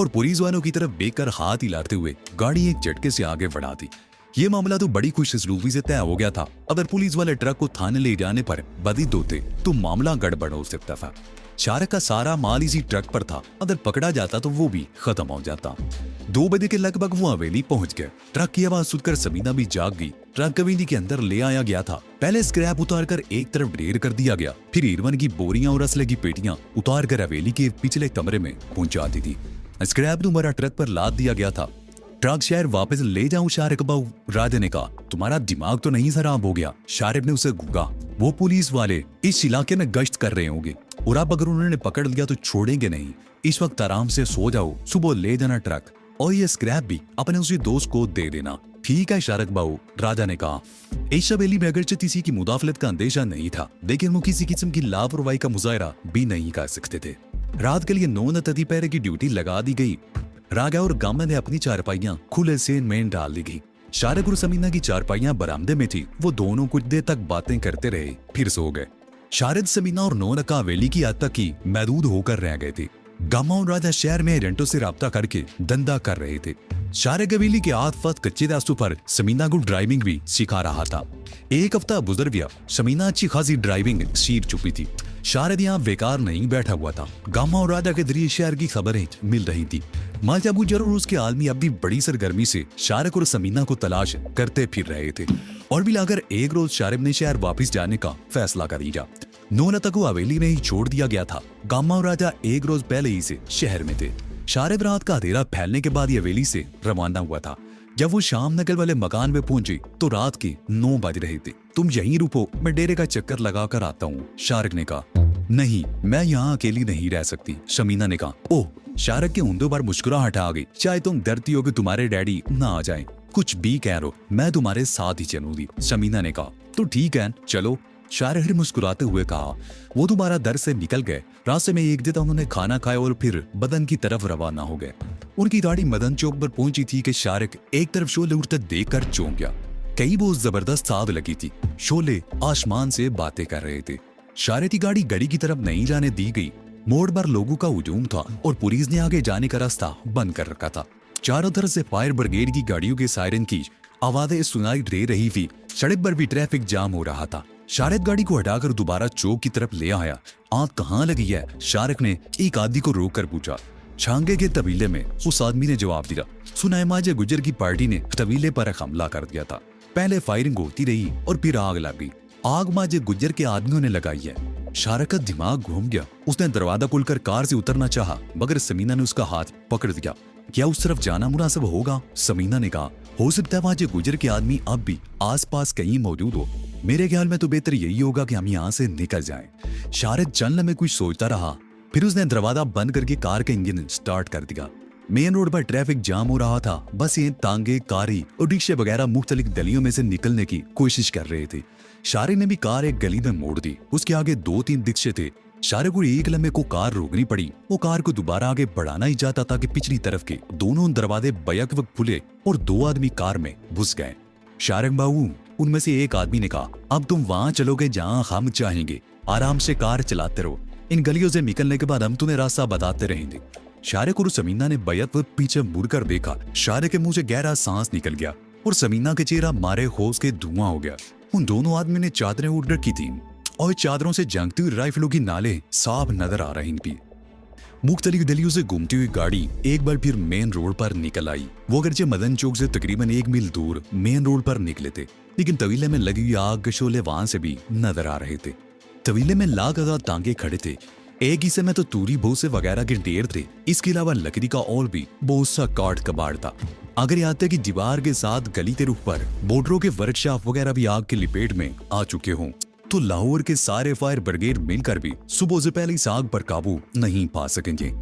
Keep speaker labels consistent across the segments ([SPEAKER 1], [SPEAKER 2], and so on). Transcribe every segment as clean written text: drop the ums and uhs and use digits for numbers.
[SPEAKER 1] और पुलिस वालों की तरफ देखकर हाथ हिलाते हुए गाड़ी एक झटके से आगे बढ़ा दी। ये मामला तो बड़ी खुशनुमी से तय हो गया था। अगर पुलिस वाले ट्रक को थाने ले जाने पर बधित होते तो मामला गड़बड़ हो सकता था। शारक का सारा माल इसी ट्रक पर था, अगर पकड़ा जाता तो वो भी खत्म हो जाता। 2 बजे के लगभग वो हवेली पहुंच गए। ट्रक की आवाज सुनकर समीना भी जाग गई। ट्रक हवेली के अंदर ले आया गया था। पहले स्क्रैप उतारकर एक तरफ ढेर कर दिया गया, फिर ईरवन की बोरियां और असले की पेटियां उतारकर हवेली के पिछले कमरे में पहुंचा दी थी। स्क्रैप दोबारा ट्रक पर लाद दिया गया था। ट्रक शहर वापस ले जाऊं शारिक बाबू, राजा ने कहा। तुम्हारा दिमाग तो नहीं खराब हो गया? शारिक ने उसे घूरा। वो पुलिस वाले इस इलाके में गश्त कर रहे होंगे और अब अगर उन्होंने पकड़ लिया तो छोड़ेंगे नहीं। इस वक्त आराम से सो जाओ, सुबह ले जाना ट्रक और ये स्क्रैप भी अपने उसी दोस्त को दे देना। ठीक है शारिक बाबू, राजा ने कहा। इस हवेली में अगरचे किसी की मुदाफलत का अंदेशा नहीं था, लेकिन वो किसी किस्म की लापरवाही का मुजाहरा भी नहीं कर सकते थे। रात के लिए 9 नदी पैरे की ड्यूटी लगा दी गई। रागा और गामा ने अपनी चारपाइयां खुले से में डाल दी गई। शारिक और समीना की चारपाइयां बरामदे में थी। वो दोनों कुछ देर तक बातें करते रहे, फिर सो गए। शारिक, समीना और नौनका हवेली की याद तक ही महदूद होकर रह गए थे। गामा और राजा शहर में एजेंटों से राब्ता करके धंधा कर रहे थे। शारिक हवेली के आस-पास कच्चे रास्तों पर समीना को ड्राइविंग भी सिखा रहा था। एक हफ्ता गुजर गया। समीना अच्छी खासी ड्राइविंग सीख चुकी थी। शारिक यहाँ बेकार नहीं बैठा हुआ था। गामा और राजा के जरिए शहर की खबरें मिल रही थी। मालिक अबू जर और उसके आदमी अब भी बड़ी सरगर्मी से शारिक और समीना को तलाश करते फिर रहे थे। और भी लाकर एक रोज शारिक ने शहर वापस जाने का फैसला कर लिया। नौनता को हवेली में ही छोड़ दिया गया था। गामा और राजा एक रोज पहले ही से शहर में थे। शारिक रात का अंधेरा फैलने के बाद हवेली से रवाना हुआ था। जब वो शाम नगर वाले मकान में पहुंचे तो रात के 9 बज रहे थे। तुम यहीं रुको, मैं डेरे का चक्कर लगा कर आता हूँ, शारिक ने कहा। नहीं, मैं यहाँ अकेली नहीं रह सकती, समीना ने कहा। ओह, शारिक के ऊँटों पर मुस्कुराहट आ गई। शायद तुम डरती हो कि तुम्हारे डैडी ना आ जाएं। कुछ भी कह रहो, मैं तुम्हारे साथ ही चलूंगी, समीना ने कहा। तो ठीक है, चलो, शारिक ने मुस्कुराते हुए कहा। वो दोबारा दर से निकल गए। रास्ते में एक दिन उन्होंने खाना खाया और फिर बदन की तरफ रवाना हो गए। उनकी गाड़ी मदन चौक पर पहुंची थी कि शारिक एक तरफ शोले उड़ते देखकर चौंक गया। कई बहुत जबरदस्त आग लगी थी। शोले आसमान से बातें कर रहे थे। शारिक की गाड़ी गड़ी की तरफ नहीं जाने दी गई। मोड़ पर लोगों का हुजूम था और पुलिस ने आगे जाने का रास्ता बंद कर रखा था। चारों तरफ से फायर ब्रिगेड की गाड़ियों के सायरन की आवाजें सुनाई दे रही थी। सड़क पर भी ट्रैफिक जाम हो रहा था। शारिक गाड़ी को हटाकर दोबारा चौक की तरफ ले आया। आग कहाँ लगी है? शारिक ने एक आदमी को रोककर पूछा। छांगे के तबीले में, उस आदमी ने जवाब दिया। सुनाए माजे गुजर की पार्टी ने तबीले पर हमला कर दिया था। पहले फायरिंग होती रही और फिर आग लग गई। आग माजे गुजर के आदमियों ने लगाई है। शारिक का दिमाग घूम गया। उसने दरवाजा खोलकर कार से उतरना चाहा, मगर समीना ने उसका हाथ पकड़ दिया। क्या उस तरफ जाना मुनासिब होगा? समीना ने कहा। हो सकता है माजे गुजर के आदमी अब भी आसपास कहीं मौजूद हो। मेरे ख्याल में तो बेहतर यही होगा कि हम यहाँ से निकल जाएं। शारिक चलने में कुछ सोचता रहा, फिर उसने दरवाजा बंद करके कार का इंजन स्टार्ट कर दिया। मेन रोड पर ट्रैफिक जाम हो रहा था। बसें, तांगे, कारी और रिक्शे वगैरह मुख्तलिफ गलियों में से निकलने की कोशिश कर रहे थे। शारिक ने भी कार एक गली में मोड़ दी। उसके आगे 2-3 रिक्शे थे। शारिक को एक लम्हे को कार रोकनी पड़ी। वो कार को दोबारा आगे बढ़ाना ही चाहता था कि पिछली तरफ के दोनों दरवाजे बैक वक्त खुले और 2 आदमी कार में घुस गए। शारिक बाबू, उनमें से एक आदमी ने कहा, अब तुम वहां चलोगे जहां हम चाहेंगे। आराम से कार चलाते रहो। इन गलियों से निकलने के बाद हम तुम्हें रास्ता बताते रहेंगे। शारिक और समीना ने बैक वक्त पीछे मुड़कर देखा। शारिक के मुंह से गहरा सांस निकल गया और समीना के चेहरा मारे होश के धुआं हो गया। उन दोनों आदमी ने चादरें ओढ़ रखी थी और चादरों से जंगती हुई राइफलों की नाले साफ नजर आ रही थी। मुख्तलिफ गलियों से घूमती हुई गाड़ी एक बार फिर मेन रोड पर निकल आई। वो अगरचे मदन चौक से तकरीबन 1 मील दूर मेन रोड पर निकले थे, लेकिन तवीले में लगी हुई आग के शोले वहां से भी नजर आ रहे थे। तवीले में लाख टांगे खड़े थे। एक हिस्से में तो तूरी भूसे वगैरह के ढेर थे। इसके अलावा लकड़ी का और भी बहुत सा काट कबाड़ था। अगर यहाँ तक कि दीवार के साथ गली के रुख पर बोर्डरों के वर्कशॉप वगैरह भी आग की लपेट में आ चुके हों, तो लाहौर के सारे फायर ब्रिगेड मिलकर भी सुबह से पहले इस आग पर काबू नहीं पा सकेंगे।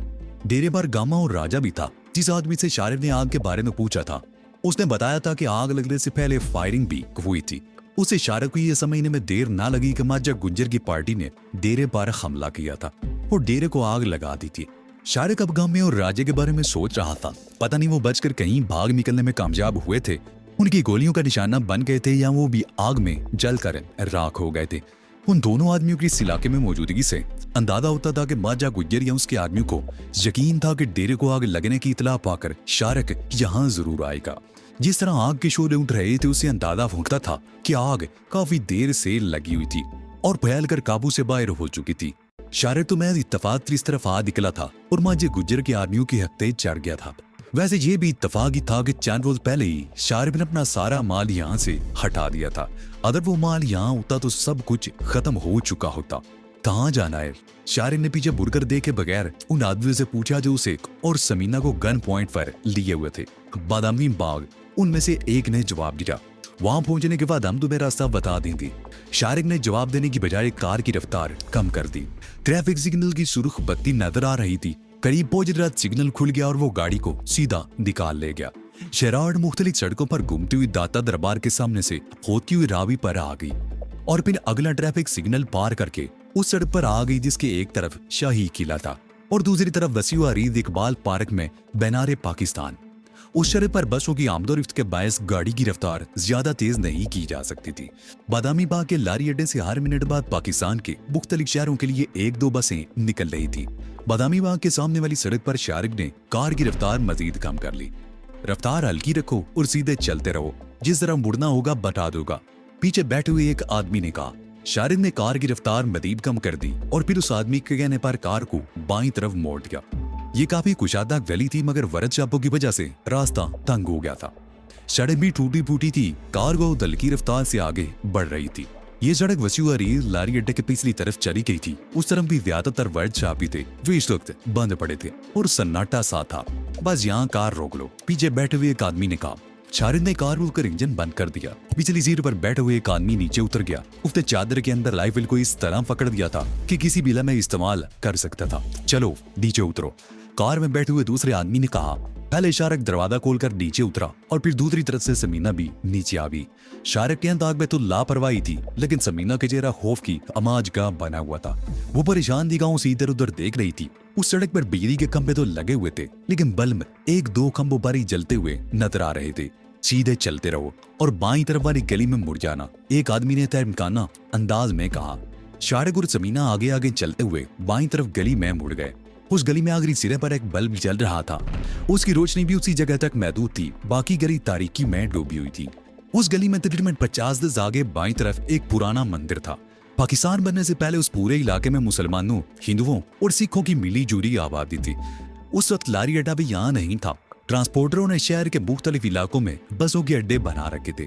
[SPEAKER 1] डेरे पर गामा और राजा भी था। जिस आदमी से शारिक ने आग के बारे में पूछा था, उसने बताया था कि आग लगने से पहले फायरिंग भी हुई थी। उसे शारिक को यह समझने में देर ना लगी कि माजा गुज्जर की पार्टी ने डेरे पर हमला किया था और डेरे को आग लगा दी थी। शारिक अब गामे और राजे के बारे में सोच रहा था। पता नहीं वो बचकर कहीं भाग निकलने में कामयाब हुए थे, उनकी गोलियों का निशाना बन गए थे, या वो भी आग में जलकर राख हो गए थे। उन दोनों आदमियों की इस इलाके में मौजूदगी से अंदाजा होता था कि माजा गुज्जर या उसके आदमियों को यकीन था कि डेरे को आग लगने की इतला पाकर शारक यहाँ जरूर आएगा। जिस तरह आग के शोले उठ रहे थे उससे अंदाजा होता था कि आग काफी देर से लगी हुई थी और फैल कर काबू से बाहर हो चुकी थी। शारक तो महज इत्तफाक इस तरफ आ निकला था और माजे गुज्जर के आदमियों की हत्ते चढ़ गया था। वैसे ये भी इत्तफाक ही था कि चंद रोज पहले ही शारिब ने अपना सारा माल यहाँ से हटा दिया था। अगर वो माल यहाँ होता तो सब कुछ खत्म हो चुका होता। कहाँ जाना है? शारिब ने पीछे मुड़कर देखे बगैर उन आदमियों से पूछा जो उसे और समीना को गन पॉइंट पर लिए हुए थे। बादामी बाग उनमें से एक ने जवाब दिया, वहां पहुंचने के बाद हम तुम्हें रास्ता बता देंगे। शारिक ने जवाब देने की बजाय कार की रफ्तार कम कर दी। ट्रैफिक सिग्नल की सुर्ख बत्ती नजर आ रही थी। करीब पहुंचते रात सिग्नल खुल गया और वो गाड़ी को सीधा निकाल ले गया। शहराट मुख्तलिफ सड़कों पर घूमती हुई दाता दरबार के सामने से होती हुई रावी पर आ गई और फिर अगला ट्रैफिक सिग्नल पार करके उस सड़क पर आ गई जिसके एक तरफ शाही किला था और दूसरी तरफ वसीउ अरीज इकबाल पार्क में बैनारे पाकिस्तान। उस सड़क पर बसों की आमदोरफ्त के बायस गाड़ी की रफ्तार ज्यादा तेज नहीं की जा सकती थी। बादामी बाग के लारी अड्डे से हर मिनट बाद पाकिस्तान के मुख्तलिफ शहरों के लिए एक दो बसें निकल रही थी। बादामी बाग के सामने वाली सड़क पर शारिक ने कार की रफ्तार मजीद कम कर ली। रफ्तार हल्की रखो और सीधे चलते रहो, जिस तरह मुड़ना होगा बता दूंगा, पीछे बैठे हुए एक आदमी ने कहा। शारिक ने कार की रफ्तार मजीद कम कर दी और फिर उस आदमी के कहने पर कार को बाईं तरफ मोड़ दिया। ये काफी कुशादा गली थी मगर वरद चापों की वजह से रास्ता तंग हो गया था। सड़क भी टूटी फूटी थी, कार को हल्की रफ्तार से आगे बढ़ रही थी। ये सड़क वसीउ अरीज लारी अड्डे के पिछली तरफ चली गई थी। उस तरफ भी ज्यादातर वर्ड छापी थे जो इस वक्त बंद पड़े थे और सन्नाटा सा था। बस यहाँ कार रोक लो, पीछे बैठे हुए एक आदमी ने कहा। शारिद ने कार रोक कर इंजन बंद कर दिया। पिछली सीट पर बैठे हुए एक आदमी नीचे उतर गया। उसने चादर के अंदर राइफल को इस तरह पकड़ दिया था कि किसी भी लम्हे इस्तेमाल कर सकता था। चलो नीचे उतरो, कार में बैठे हुए दूसरे आदमी ने कहा। पहले शारिक दरवाजा खोलकर नीचे उतरा और फिर दूसरी तरफ से समीना भी नीचे आ गई। शारिक के अंदाज में तो लापरवाही थी लेकिन समीना के चेहरा खौफ की अमाज का बना हुआ था। वो परेशान निगाहों से इधर उधर देख रही थी। उस सड़क पर बिजली के खंभे तो लगे हुए थे लेकिन बल्ब एक दो खंभों पर ही जलते हुए नजर आ रहे थे। सीधे चलते रहो और बाईं तरफ वाली गली में मुड़ जाना, एक आदमी ने तहमकाना अंदाज में कहा। शारिक और समीना आगे आगे चलते हुए बाईं तरफ गली में मुड़ गए। उस गली में आखिरी सिरे पर एक बल्ब जल रहा था। उसकी रोशनी भी उसी जगह तक महदूद थी, बाकी गली तारीकी में डूबी हुई थी। उस गली में तकरीबन 50 गज आगे बाईं तरफ एक पुराना मंदिर था। पाकिस्तान बनने से पहले उस पूरे इलाके में मुसलमानों, हिंदुओं और सिखों की मिली जुली आबादी थी। उस वक्त लारी अड्डा भी यहाँ नहीं था। ट्रांसपोर्टरों ने शहर के मुख्तलिफ इलाकों में बसों के अड्डे बना रखे थे।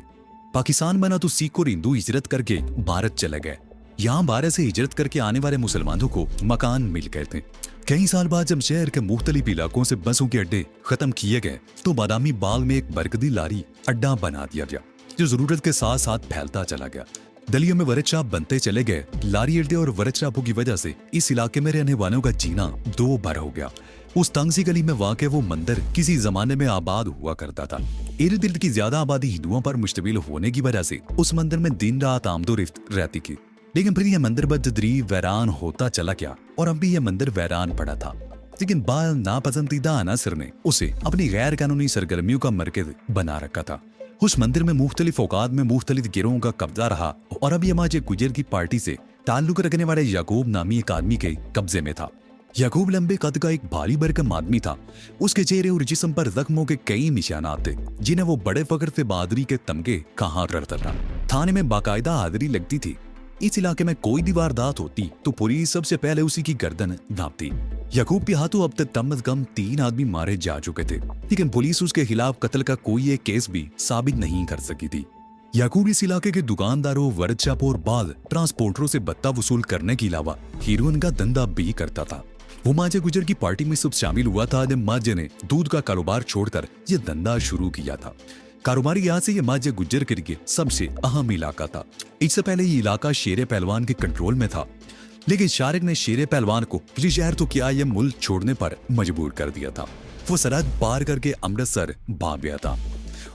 [SPEAKER 1] पाकिस्तान बना तो सिख और हिंदू हिजरत करके भारत चले गए। यहाँ भारत से हिजरत करके आने वाले मुसलमानों को मकान मिल गए थे। कई साल बाद जब शहर के मुख्तलिफ इलाकों से बसों के अड्डे खत्म किए गए तो बादामी बाग में एक बरकदी लारी अड्डा बना दिया गया जो जरूरत के साथ साथ फैलता चला गया। गलियों में वर्कशॉप बनते चले गए। लारी अड्डे और वर्कशॉपों की वजह से इस इलाके में रहने वालों का जीना दो भर हो गया। उस तंग सी गली में वाक़ वो मंदिर किसी जमाने में आबाद हुआ करता था। इर्द गिर्द की ज्यादा आबादी हिंदुओं पर मुश्तमिल होने की वजह से उस मंदिर में दिन रात आमदोरफ्त रहती थी। लेकिन फिर यह मंदिर बदतदरीज वैरान होता चला गया और अब भी यह मंदिर वैरान पड़ा था। लेकिन बाल नापसंदीदा अनासर ने उसे अपनी गैर कानूनी सरगर्मियों का मरकज बना रखा था। उस मंदिर में मुख्तलिफ औकात में मुख्तलिफ गिरोहों का कब्जा रहा और अब यह माजे गुजर की पार्टी से ताल्लुक रखने वाले याकूब नामी एक आदमी के कब्जे में था। याकूब लंबे कद का एक भारी भरकम आदमी था। उसके चेहरे और जिस्म पर जख्मों के कई निशानात थे जिन्हें वो बड़े फख्र से बहादुरी के तमगे कहाँ करता था। थाने में बाकायदा हाजिरी लगती थी। इस इलाके में कोई भी वारदात होती तो पुलिस सबसे पहले उसी की गर्दन नापती। याकूब के हाथों अब तक कम से कम 3 आदमी मारे जा चुके थे लेकिन पुलिस उसके खिलाफ कत्ल का कोई एक केस भी साबित नहीं कर सकी थी। याकूब इस इलाके के दुकानदारों, वर्कशॉपों और बाद ट्रांसपोर्टरों से भत्ता वसूल करने के अलावा हीरोइन का धंधा भी करता था। वो माजे गुजर की पार्टी में सब शामिल हुआ था जब माजे ने दूध का कारोबार छोड़कर यह धंधा शुरू किया था। कारोबारी यहाँ से ये माजे गुज्जर के लिए सबसे अहम इलाका था। इससे पहले ये इलाका शेरे पहलवान के कंट्रोल में था लेकिन शारिक ने शेरे पहलवान को किसी शहर तो क्या यह मुल्क छोड़ने पर मजबूर कर दिया था। वो सरहद पार करके अमृतसर भाग गया था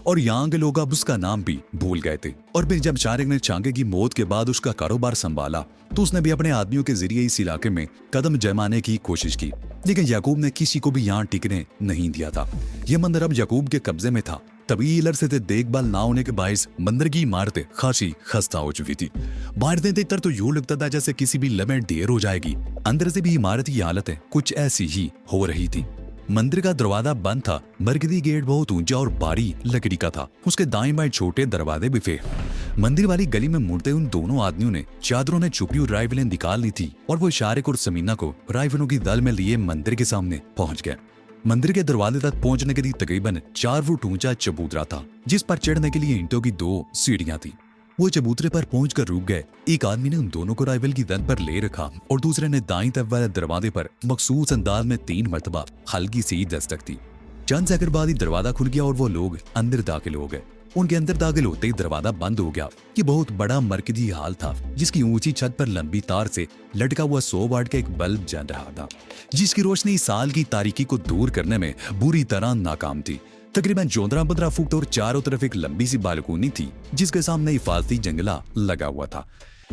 [SPEAKER 1] और यहाँ के लोग अब उसका नाम भी भूल गए थे। और फिर जब शारिक ने चांगे की मौत के बाद उसका कारोबार संभाला तो उसने भी अपने आदमियों के जरिए इस इलाके में कदम जमाने की कोशिश की लेकिन याकूब ने किसी को भी यहाँ टिकने नहीं दिया था। यह मंदिर अब याकूब के कब्जे में था। तभी हीलर से देखभाल ना होने के बायस मंदिर की इमारतें खासी खस्ता हो चुकी थी। बाहर से देखकर तो यूं लगता था जैसे किसी भी लम्हे देर हो जाएगी। अंदर से भी इमारत की हालत कुछ ऐसी ही हो रही थी। मंदिर का दरवाजा बंद था। मरकजी गेट बहुत ऊंचा और भारी लकड़ी का था। उसके दाएं बाएं छोटे दरवाजे भी थे। मंदिर वाली गली में मुड़ते उन दोनों आदमियों ने चादरों ने छुपी हुई राइफलें निकाल ली थी और वो शारिक और समीना को राइफलों की दल में लिए मंदिर के सामने पहुंच गए। मंदिर के दरवाजे तक पहुंचने के लिए तकरीबन 4 फुट ऊंचा चबूतरा था, जिस पर चढ़ने के लिए ईंटों की 2 सीढ़ियां थी। वो चबूतरे पर पहुंचकर रुक गए। एक आदमी ने उन दोनों को राइफल की दन पर ले रखा और दूसरे ने दाईं तरफ वाले दरवाजे पर मखसूस अंदाज में 3 मरतबा हल्की सी दस्तक दी। चंद सेकंड बाद ही दरवाजा खुल गया और वो लोग अंदर दाखिल हो गए। उनके अंदर दाखिल होते ही दरवाजा बंद हो गया। ये बहुत बड़ा मरकजी हाल था, जिसकी ऊंची छत पर लंबी तार से लटका हुआ 100 वाट का एक बल्ब जल रहा था, जिसकी रोशनी साल की तारीकी को दूर करने में बुरी तरह नाकाम थी। तकरीबन 14-15 फुट और चारों तरफ एक लंबी सी बालकोनी थी, जिसके सामने हिफाजती जंगला लगा हुआ था।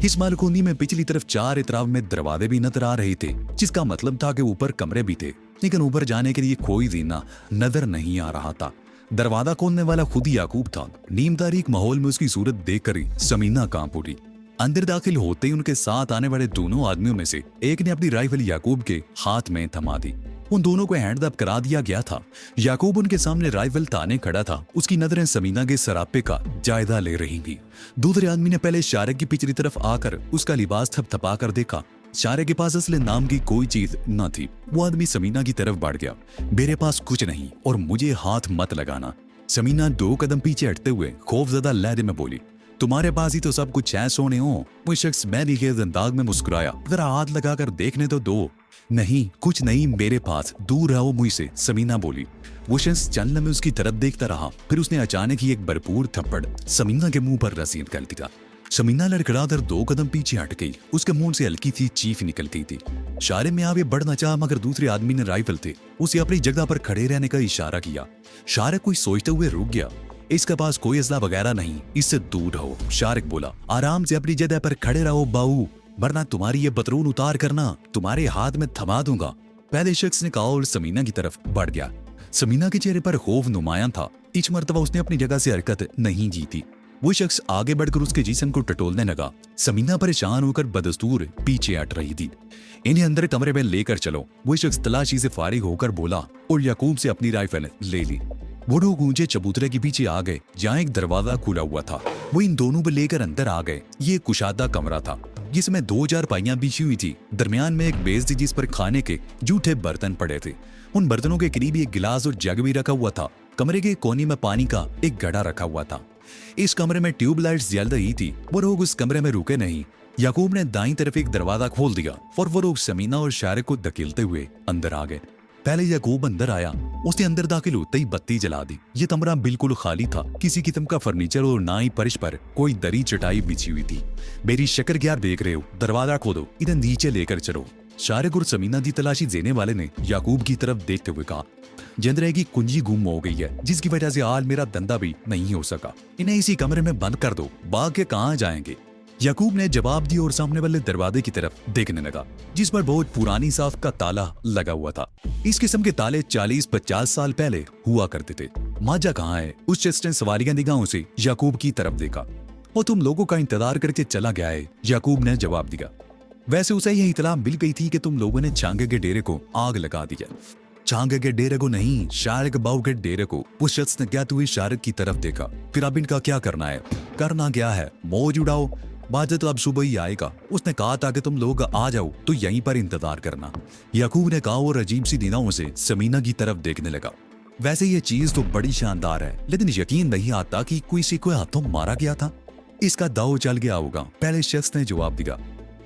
[SPEAKER 1] इस बालकोनी में पिछली तरफ 4 इतराफ में दरवाजे भी नजर आ रहे थे, जिसका मतलब था कि ऊपर कमरे भी थे, लेकिन ऊपर जाने के लिए कोई जीना नजर नहीं आ रहा था। दरवाजा खोलने वाला खुद ही याकूब था। नीम तारीख माहौल में उसकी सूरत देखकर ही समीना कांप उठी। अंदर दाखिल होते ही उनके साथ आने वाले दोनों आदमियों में से एक ने अपनी राइफल याकूब के हाथ में थमा दी। उन दोनों को हैंड अप करा दिया गया था। याकूब उनके सामने राइफल ताने खड़ा था। उसकी नजरें समीना के सरापे का जायजा ले रही थी। दूसरे आदमी ने पहले शारिक की पिछली तरफ आकर उसका लिबास थपथपा कर देखा। शारिक के पास असले नाम की कोई चीज न थी। वो आदमी समीना की तरफ बढ़ गया। मेरे पास कुछ नहीं और मुझे हाथ मत लगाना। समीना 2 कदम पीछे हटते हुए खौफजदा लहजे में बोली, तुम्हारे पास ही तो सब कुछ है सोने हो। वो शख्स मैलीखेज अंदाज में मुस्कुराया, जरा हाथ लगाकर देखने तो दो। नहीं, कुछ नहीं मेरे पास, दूर रहो मुझसे, समीना बोली। वो शख्स चंद लम्हे उसकी तरफ देखता रहा, फिर उसने अचानक ही एक भरपूर थप्पड़ समीना के मुंह पर रसीद कर दिया। समीना लड़खड़ाकर 2 कदम पीछे हट गई। उसके मुंह से हल्की सी चीख निकलती थी। शारे में आगे बढ़ना चाहा, मगर दूसरे आदमी ने राइफल थे उसे अपनी जगह पर खड़े रहने का इशारा किया। शारिक कुछ सोचते हुए रुक गया। इसके पास कोई असला वगैरह नहीं, इससे दूर रहो। शारिक बोला, आराम से अपनी जगह पर खड़े रहो बाऊ, वरना तुम्हारी ये बतरून उतार करना तुम्हारे हाथ में थमा दूंगा। पहले शख्स ने कहा और समीना की तरफ बढ़ गया। समीना के चेहरे पर खौफ नुमायां था। इस मर्तबा उसने अपनी जगह से हरकत नहीं जीती। वो शख्स आगे बढ़कर उसके जिस्म को टटोलने लगा। समीना परेशान होकर बदस्तूर पीछे हट रही थी। इन्हें अंदर कमरे में लेकर चलो, वो शख्स तलाशी से फारिग होकर बोला और याकूब से अपनी राइफल ले ली। वो लोग ऊंचे चबूतरे के पीछे आ गए, जहाँ एक दरवाजा खुला हुआ था। वो इन दोनों को लेकर अंदर आ गए। ये कुशादा कमरा था, जिसमें 2 चारपाइयां बिछी हुई थी। दरमियान में एक मेज थी, जिस पर खाने के जूठे बर्तन पड़े थे। उन बर्तनों के करीब एक गिलास और जग भी रखा हुआ था। कमरे के कोने में पानी का एक घड़ा रखा हुआ था। इस कमरे में ट्यूबलाइट्स जल रही थी। वो लोग उस कमरे में रुके नहीं। याकूब ने दाईं तरफ एक दरवाजा खोल दिया और वो लोग समीना और शारिक को धकेलते हुए अंदर आ गए। पहले याकूब अंदर आया। उसने अंदर दाखिल होते ही बत्ती जला दी। ये कमरा बिल्कुल खाली था। किसी किस्म का फर्नीचर और ना ही फर्श पर कोई दरी चटाई बिछी हुई थी। मेरी शक्कर क्या देख रहे हो, दरवाजा खोलो, इधर नीचे लेकर चलो। शारिक और समीना की तलाशी देने वाले ने याकूब की तरफ देखते हुए कहा, जंदरे की कुंजी गुम हो गई है, जिसकी वजह से आज मेरा धंधा भी नहीं हो सका। इन्हें इसी कमरे में बंद कर दो, भाग के कहाँ जाएंगे। याकूब ने जवाब दिया और सामने वाले दरवाजे की तरफ देखने लगा, जिस पर बहुत पुरानी साफ का ताला लगा हुआ था। इस किस्म के ताले 40-50 साल पहले हुआ करते थे। माजा कहाँ है? उस शख्स ने सवालिया निगाहों से याकूब की तरफ देखा। वो तुम लोगों का इंतजार करके चला गया है, याकूब ने जवाब दिया। वैसे उसे यह इतला मिल गई थी कि तुम लोगों ने चांगे के डेरे को आग लगा दिया। चांगे के डेरे को नहीं, शारिक बाऊ के डेरे को। उस शख्स ने कहते हुए शारिक की तरफ देखा। फिर अब इनका क्या करना है? करना क्या है? मौज उड़ाओ, बाजे तो अब सुबह ही आएगा। उसने कहा था कि तुम लोग आ जाओ तो यहीं पर इंतजार करना, याकूब ने कहा और अजीब सी निगाहों से समीना की तरफ देखने लगा। वैसे ये चीज तो बड़ी शानदार है, लेकिन यकीन नहीं आता कि किसी को हाथों मारा गया था। इसका दाव चल गया होगा, पहले शख्स ने जवाब दिया।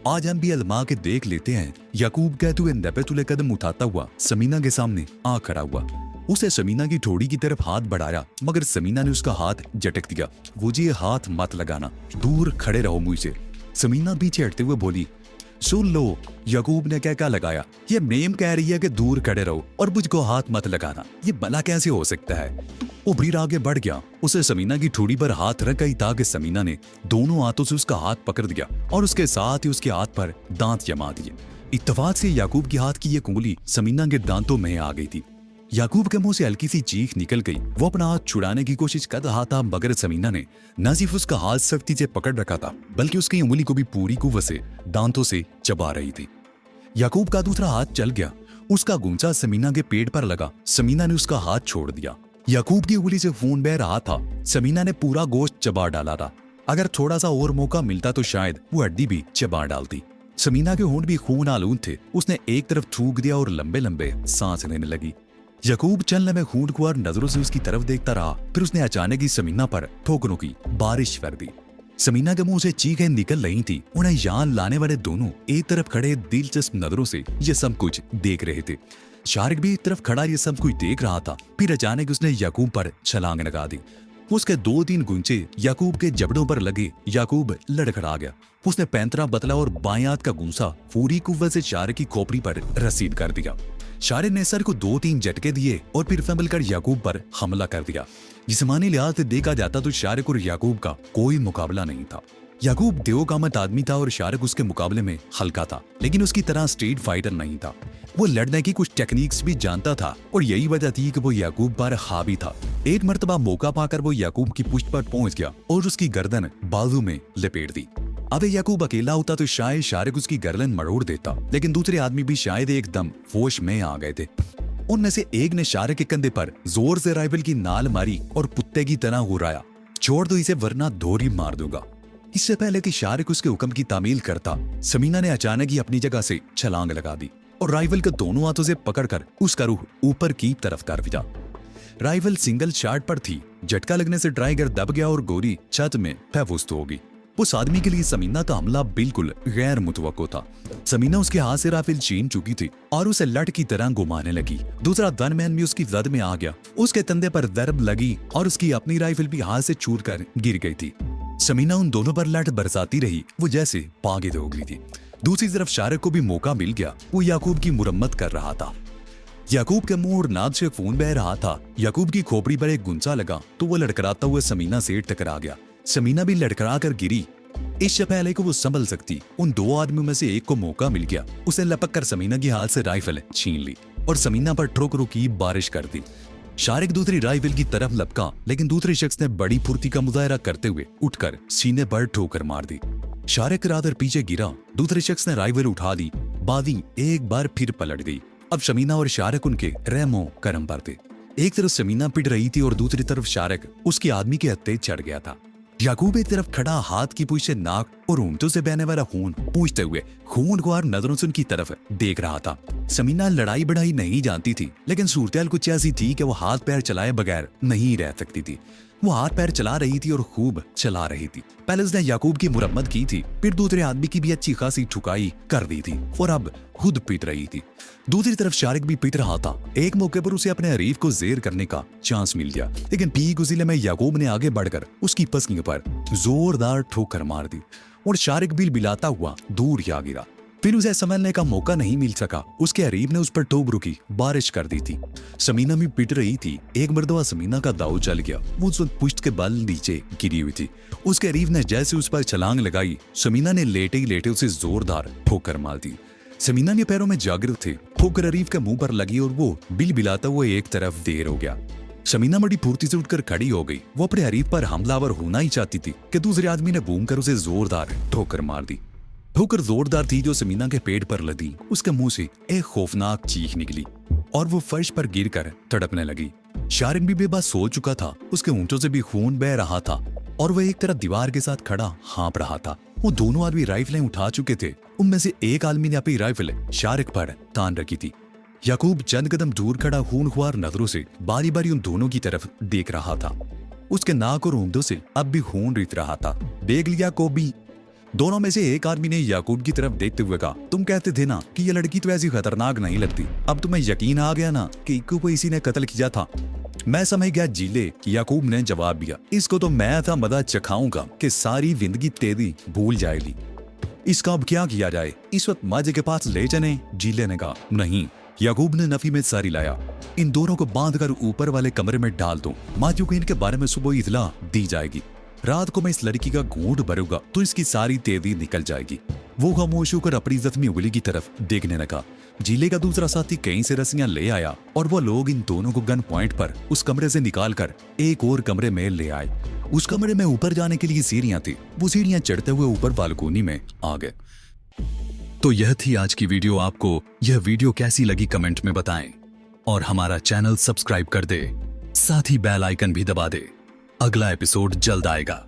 [SPEAKER 1] आज हम भी अलमा के देख लेते हैं, याकूब कहते हुए नबेतुले कदम उठाता हुआ समीना के सामने आ खड़ा हुआ। उसे समीना की ठोड़ी की तरफ हाथ बढ़ाया, मगर समीना ने उसका हाथ झटक दिया। मुझे हाथ मत लगाना, दूर खड़े रहो मुझसे। समीना पीछे हटते हुए बोली, सुन लो, याकूब ने क्या लगाया। ये मेम कह रही है कि दूर खड़े रहो और मुझको हाथ मत लगाना। ये भला कैसे हो सकता है? वो भीड़ आगे बढ़ गया। उसे समीना की ठोड़ी पर हाथ रख गई था कि समीना ने दोनों हाथों से उसका हाथ पकड़ दिया और उसके साथ ही उसके हाथ पर दांत जमा दिए। इत्तेफाक से याकूब के हाथ की ये उंगली समीना के दांतों में आ गई थी। याकूब के मुंह से हल्की सी चीख निकल गई। वो अपना हाथ छुड़ाने की कोशिश कर रहा था, मगर समीना ने न सिर्फ उसका हाथ सख्ती से पकड़ रखा था, बल्कि उसकी उंगली को भी पूरी कुव्वत से दांतों से चबा रही थी। याकूब का दूसरा हाथ चल गया। उसका गुंचा समीना के पेट पर लगा। समीना ने उसका हाथ छोड़ दिया। याकूब की उंगली से खून बह रहा था। समीना ने पूरा गोश्त चबा डाला था। अगर थोड़ा सा और मौका मिलता तो शायद वो हड्डी भी चबा डालती। समीना के होंठ भी खून आलूद थे। उसने एक तरफ थूक दिया और लंबे लंबे सांस लेने लगी। याकूब चंद लम्हे खूंटखुआर नजरों से उसकी तरफ देखता रहा। फिर उसने अचानक ही समीना पर ठोकरों की बारिश कर दी। समीना के मुंह से चीखें निकल रही थी। उन्हें यहाँ लाने वाले दोनों एक तरफ खड़े दिलचस्प नजरों से ये सब कुछ देख रहे थे। शारिक भी एक तरफ खड़ा ये सब कुछ देख रहा था। फिर अचानक उसने याकूब पर छलांग लगा दी। उसके 2-3 गुंचे याकूब के जबड़ों पर लगे। याकूब लड़खड़ा गया। उसने पैंतरा बतला और बाएं हाथ का गुंसा पूरी कुव्वत से शारिक की खोपड़ी पर रसीद कर दिया। शारिक ने सर को 2-3 झटके दिए और फिर संभल कर याकूब पर हमला कर दिया। जिस्मानी लिहाज से देखा जाता तो शारिक और याकूब का कोई मुकाबला नहीं था। याकूब देवकामत आदमी था और शारिक उसके मुकाबले में हल्का था, लेकिन उसकी तरह स्ट्रीट फाइटर नहीं था। वो लड़ने की कुछ टेक्निक्स भी जानता था और यही वजह थी कि वो याकूब पर हावी था। एक मर्तबा मौका पाकर वो याकूब की पुष्ट पर पहुंच गया और उसकी गर्दन बाजू में लपेट दी। अब याकूब अकेला होता तो शायद शारिक उसकी गर्दन मरोड़ देता, लेकिन दूसरे आदमी भी शायद एकदम होश में आ गए थे। उनमें से एक ने शारिक के कंधे पर जोर से राइफल की नाल मारी और कुत्ते की तरह हुर्राया, छोड़ दो इसे वरना धोरी मार दूंगा। इससे पहले कि शारिक उसके हुक्म की तामील करता, समीना ने अचानक ही अपनी जगह से छलांग लगा दी और राइफल को दोनों हाथों से पकड़कर उसका रुख ऊपर की तरफ कर दिया। राइफल सिंगल शॉट पर थी। झटका लगने से ट्राइगर दब गया और गोली छत में फैफुस्त हो गई। उस आदमी के लिए समीना का हमला बिल्कुल गैर मुतवक्को था। समीना उसके हाथ से राइफल छीन चुकी थी और उसे लट की तरह घुमाने लगी। दूसरा गनमैन भी उसकी जद में आ गया। उसके कंधे पर दर्द लगी और उसकी अपनी राइफल भी हाथ से छूट कर गिर गई थी। समीना उन दोनों पर लट बरसाती रही। वो जैसे पागल हो गई थी। दूसरी तरफ शारिक को भी मौका मिल गया। वो याकूब की मुरम्मत कर रहा था। याकूब के मुंह और नाक से खून बह रहा था। याकूब की खोपड़ी पर एक गुंचा लगा तो वो लड़खड़ाता हुआ समीना से टकरा गया। समीना भी लड़खड़ा कर गिरी। इससे पहले को वो संभल सकती, उन 2 आदमियों में से एक को मौका मिल गया। उसे लपक कर समीना की हाथ से राइफल छीन ली और समीना पर ठोकरों की बारिश कर दी। शारिक दूसरी राइफल की तरफ लपका, लेकिन दूसरे शख्स ने बड़ी फुर्ती का मुजाहरा करते हुए उठकर सीने पर ठोकर मार दी। शारिक रादर पीछे गिरा। दूसरे शख्स ने राइफल उठा ली। बाजी एक बार फिर पलट गई। अब समीना और शारिक उनके रहमो करम पर थे। एक तरफ समीना पिट रही थी और दूसरी तरफ शारिक उसके आदमी के हत्थे चढ़ गया था। याकूब एक तरफ खड़ा हाथ की पूंछ से नाक और ऊंटों से बहने वाला खून पूछते हुए खूनख्वार नजरों से उनकी तरफ देख रहा था। समीना लड़ाई बढ़ाई नहीं जानती थी, लेकिन सूरतेहाल कुछ ऐसी थी कि वो हाथ पैर चलाए बगैर नहीं रह सकती थी। वो हाथ पैर चला रही थी और खूब चला रही थी। पहले उसने याकूब की मुरम्मत की थी, फिर दूसरे आदमी की भी अच्छी खासी ठुकाई कर दी थी और अब खुद पीट रही थी। दूसरी तरफ शारिक भी पीट रहा था। एक मौके पर उसे अपने हरीफ को जेर करने का चांस मिल गया, लेकिन ठीक उसी में याकूब ने आगे बढ़कर उसकी पसलियों पर जोरदार ठोकर मार दी और शारिक बिलबिलाता हुआ दूर जा गिरा। फिर उसे संभलने का मौका नहीं मिल सका। उसके हरीफ ने उस पर टोबरों की बारिश कर दी थी। समीना भी पिट रही थी। एक मर्तबा समीना का दाव चल गया। वो उस वक्त पुश्त के बल नीचे गिरी हुई थी। उसके हरीफ ने जैसे उस पर छलांग लगाई, समीना ने लेटे ही लेटे उसे जोरदार ठोकर मार दी। समीना के पैरों में जागृत थे। ठोकर हरीफ के मुंह पर लगी और वो बिलबिलाता हुआ एक तरफ देर हो गया। समीना बड़ी फुर्ती से उठकर खड़ी हो गई। वो अपने हरीफ पर हमलावर होना ही चाहती थी कि दूसरे आदमी ने बूम कर उसे जोरदार ठोकर मार दी। ठोकर जोरदार थी जो समीना के पेट पर लदी। उसके मुंह से एक खौफनाक चीख निकली और वो फर्श पर गिरकर तड़पने लगी। शारिक भी बेबस सो चुका था। उसके होंठों से भी खून बह रहा था और वह एक तरफ दीवार के साथ खड़ा हाँप रहा था। वो दोनों आदमी राइफलें उठा चुके थे। उनमें से एक आदमी ने अपनी राइफल शारिक पर तान रखी थी। याकूब चंद कदम दूर खड़ा खूनख्वार नजरों से बारी बारी उन दोनों की तरफ देख रहा था। उसके नाक और ऊँटों से अब भी खून रित रहा था। देख लिया को भी। दोनों में से एक आदमी ने याकूब की तरफ देखते हुए कहा, तुम कहते थे ना कि ये लड़की तो ऐसी खतरनाक नहीं लगती। अब तुम्हें यकीन आ गया ना कि इक्कू को इसी ने कत्ल किया था। मैं समझ गया जीले, याकूब ने जवाब दिया। इसको तो मैं था मजा चखाऊंगा कि सारी जिंदगी तेरी भूल जाएगी। इसका अब क्या किया जाए? इस वक्त माजे के पास ले चले? जीले ने कहा। नहीं। याकूब ने नफी में सारी लाया। इन दोनों को बांधकर ऊपर वाले कमरे में डाल दो। माजू को इनके बारे में सुबह इतला दी जाएगी। रात को मैं इस लड़की का घूंट भरूंगा तो इसकी सारी तेजी निकल जाएगी। वो खामोश होकर अपनी जख्मी उंगली की तरफ देखने लगा। जीले का दूसरा साथी कहीं से रस्सियां ले आया और वो लोग इन दोनों को गन पॉइंट पर उस कमरे से निकालकर एक और कमरे में ले आए। उस कमरे में ऊपर जाने के लिए सीढ़ियां थी। वो सीढ़ियां चढ़ते हुए ऊपर बालकोनी में आ गए। तो यह थी आज की वीडियो। आपको यह वीडियो कैसी लगी कमेंट में बताएं और हमारा चैनल सब्सक्राइब कर दे, साथ ही बेल आइकन भी दबा दे। अगला एपिसोड जल्द आएगा।